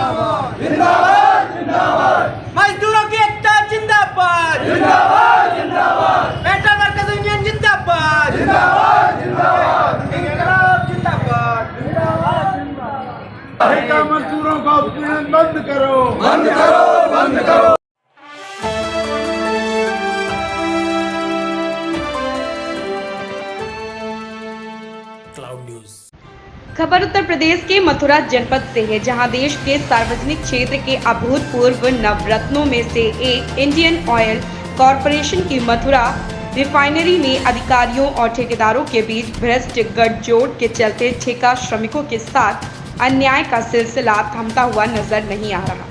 जिंदाबाद जिंदाबाद जिंदाबाद। मजदूरों की एकता जिंदाबाद जिंदाबाद जिंदाबाद। पेट्रोल वर्कर्स यूनियन जिंदाबाद जिंदाबाद जिंदाबाद। इंकलाब जिंदाबाद जिंदाबाद जिंदाबाद। ठेका मजदूरों का उत्पीड़न बंद करो, बंद करो, बंद करो। खबर उत्तर प्रदेश के मथुरा जनपद से है, जहां देश के सार्वजनिक क्षेत्र के अभूतपूर्व नवरत्नों में से एक इंडियन ऑयल कॉरपोरेशन की मथुरा रिफाइनरी में अधिकारियों और ठेकेदारों के बीच भ्रष्ट गठजोड़ के चलते ठेका श्रमिकों के साथ अन्याय का सिलसिला थमता हुआ नजर नहीं आ रहा।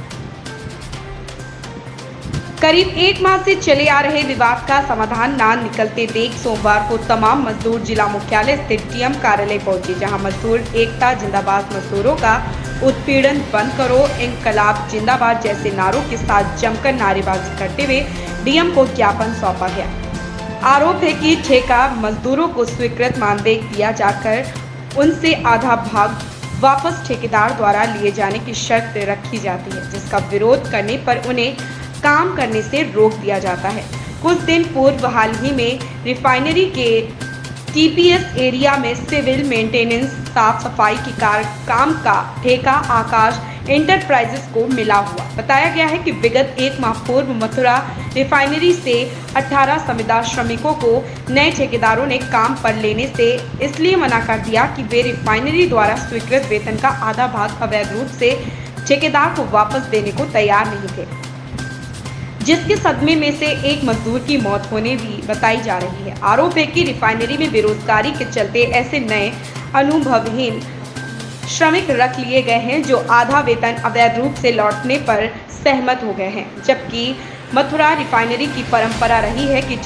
करीब एक माह से चले आ रहे विवाद का समाधान ना निकलते देख सोमवार को तमाम मजदूर जिला मुख्यालय स्थित डीएम कार्यालय पहुंचे, जहां मजदूर एकता जिंदाबाद, मजदूरों का उत्पीड़न बंद करो, इंकलाब जिंदाबाद जैसे नारों के साथ जमकर नारेबाजी करते हुए डीएम को ज्ञापन सौंपा गया। आरोप है कि ठेका मजदूरों को स्वीकृत मानदेय दिया जाकर उनसे आधा भाग वापस ठेकेदार द्वारा लिए जाने की शर्त रखी जाती है, जिसका विरोध करने पर उन्हें काम करने से रोक दिया जाता है। कुछ दिन पूर्व हाल ही में रिफाइनरी के टीपीएस एरिया में सिविल मेंटेनेंस साफ सफाई की काम का ठेका आकाश एंटरप्राइजेस को मिला हुआ बताया गया है कि विगत एक माह पूर्व मथुरा रिफाइनरी से 18 संविदा श्रमिकों को नए ठेकेदारों ने काम पर लेने से इसलिए मना कर दिया कि वे रिफाइनरी द्वारा स्वीकृत वेतन का आधा भाग अवैध रूप से ठेकेदार को वापस देने को तैयार नहीं थे, जिसके सदमे में से एक मजदूर की मौत होने भी बताई जा रही है। आरोप है कि रिफाइनरी में बेरोजगारी के चलते ऐसे नए अनुभवहीन श्रमिक रख लिए गए हैं जो आधा वेतन अवैध रूप से लौटने पर सहमत हो गए हैं, जबकि मथुरा रिफाइनरी की परंपरा रही है कि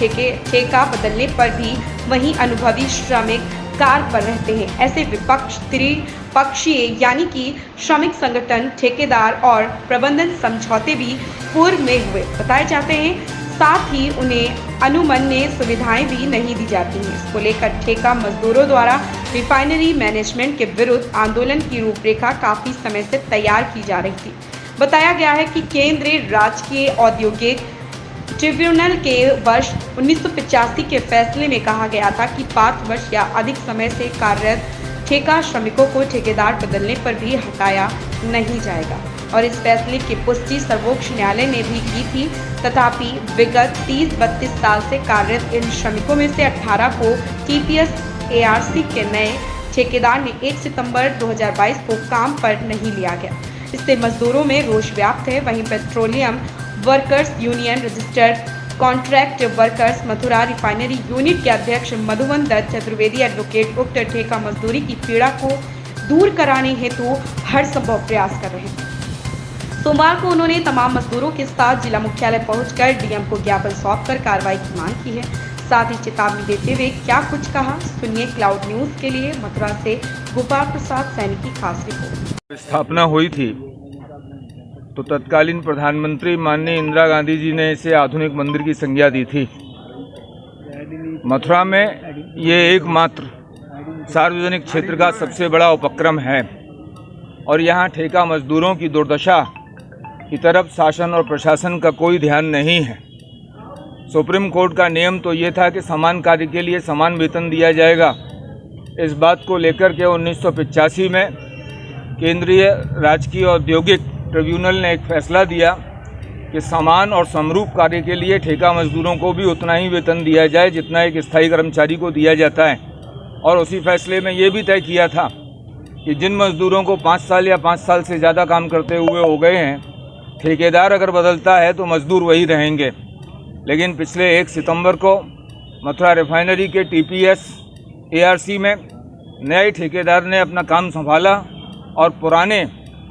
ठेका बदलने पर भी वही अनुभवी श्रमिक कार्य पर रहते हैं। ऐसे विपक्ष त्रिपक्षीय यानी कि श्रमिक संगठन, ठेकेदार और प्रबंधन समझौते भी पूर्व में हुए बताए जाते हैं, साथ ही उन्हें अनुमन्य सुविधाएं भी नहीं दी जाती हैं। इसको लेकर ठेका मजदूरों द्वारा रिफाइनरी मैनेजमेंट के विरुद्ध आंदोलन की रूपरेखा काफी समय से तैयार की जा रही थी। बताया गया है कि केंद्रीय राजकीय औद्योगिक ट्रिब्यूनल के वर्ष 1985 के फैसले में कहा गया था कि 5 वर्ष या अधिक समय से कार्यरत ठेका श्रमिकों को ठेकेदार बदलने पर भी हटाया नहीं जाएगा, और इस फैसले की पुष्टि सर्वोच्च न्यायालय ने भी की थी। तथापि विगत 30-32 साल से कार्यरत इन श्रमिकों में से 18 को टीपीएस एआरसी के नए ठेकेदार ने 1 सितंबर 2022 को काम पर नहीं लिया गया। इससे मजदूरों में रोष व्याप्त है। वहीं petroleum workers union, registered contract workers Mathura refinery unit के अध्यक्ष मधुवन दत्त चतुर्वेदी एडवोकेट उक्त ठेका मजदूरी की पीड़ा को दूर कराने हेतु हर संभव प्रयास कर रहे हैं। सोमवार को उन्होंने तमाम मजदूरों के साथ जिला मुख्यालय पहुंचकर डीएम को ज्ञापन सौंपकर कार्रवाई की मांग की है। साथ ही चेतावनी देते हुए क्या कुछ कहा, सुनिए क्लाउड न्यूज के लिए मथुरा से गोपाल प्रसाद सैनी की खास रिपोर्ट। स्थापना हुई थी तो तत्कालीन प्रधानमंत्री माननीय इंदिरा गांधी जी ने इसे आधुनिक मंदिर की संज्ञा दी थी। मथुरा में ये एकमात्र सार्वजनिक क्षेत्र का सबसे बड़ा उपक्रम है और यहाँ ठेका मजदूरों की दुर्दशा की तरफ शासन और प्रशासन का कोई ध्यान नहीं है। सुप्रीम कोर्ट का नियम तो ये था कि समान कार्य के लिए समान वेतन दिया जाएगा। इस बात को लेकर के 1985 में केंद्रीय राजकीय औद्योगिक ट्रिब्यूनल ने एक फैसला दिया कि समान और समरूप कार्य के लिए ठेका मजदूरों को भी उतना ही वेतन दिया जाए जितना एक स्थायी कर्मचारी को दिया जाता है। और उसी फैसले में ये भी तय किया था कि जिन मजदूरों को 5 साल या 5 साल से ज़्यादा काम करते हुए हो गए हैं, ठेकेदार अगर बदलता है तो मजदूर वही रहेंगे। लेकिन पिछले 1 सितंबर को मथुरा रिफाइनरी के टीपीएस एआरसी में नए ठेकेदार ने अपना काम संभाला और पुराने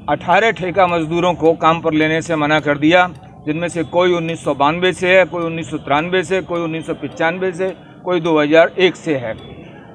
18 ठेका मजदूरों को काम पर लेने से मना कर दिया, जिनमें से कोई 1992 से है, कोई 1993 से, कोई 1995 से, कोई 2001 से है।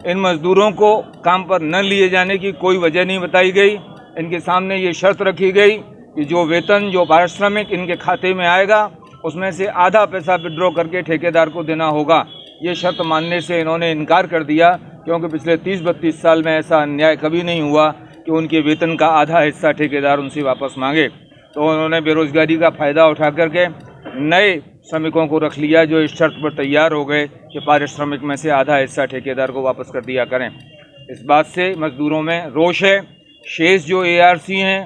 इन मजदूरों को काम पर न लिए जाने की कोई वजह नहीं बताई गई। इनके सामने ये शर्त रखी गई कि जो वेतन, जो पारिश्रमिक इनके खाते में आएगा उसमें से आधा पैसा विड्रॉ करके ठेकेदार को देना होगा। ये शर्त मानने से इन्होंने इनकार कर दिया, क्योंकि पिछले 30-32 साल में ऐसा अन्याय कभी नहीं हुआ कि उनके वेतन का आधा हिस्सा ठेकेदार उनसे वापस मांगे, तो उन्होंने बेरोजगारी का फ़ायदा उठा करके नए श्रमिकों को रख लिया, जो इस शर्त पर तैयार हो गए कि पारिश्रमिक में से आधा हिस्सा ठेकेदार को वापस कर दिया करें। इस बात से मज़दूरों में रोष है। शेष जो ARC हैं,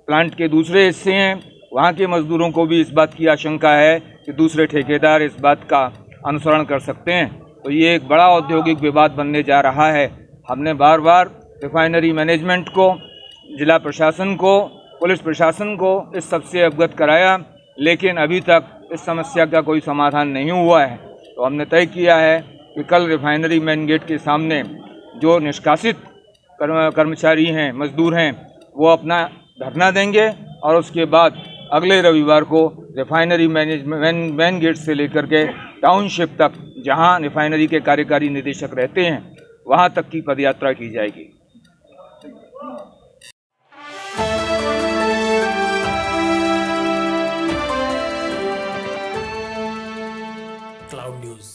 प्लांट के दूसरे हिस्से हैं, वहाँ के मज़दूरों को भी इस बात की आशंका है कि दूसरे ठेकेदार इस बात का अनुसरण कर सकते हैं। तो ये एक बड़ा औद्योगिक विवाद बनने जा रहा है। हमने बार बार रिफाइनरी मैनेजमेंट को, जिला प्रशासन को, पुलिस प्रशासन को इस सबसे अवगत कराया, लेकिन अभी तक इस समस्या का कोई समाधान नहीं हुआ है। तो हमने तय किया है कि कल रिफाइनरी मेन गेट के सामने जो निष्कासित कर्मचारी हैं, मजदूर हैं, वो अपना धरना देंगे और उसके बाद अगले रविवार को रिफाइनरी मेन गेट से लेकर के टाउनशिप तक, जहां रिफाइनरी के कार्यकारी निदेशक रहते हैं, वहां तक की पदयात्रा की जाएगी। Cloud news.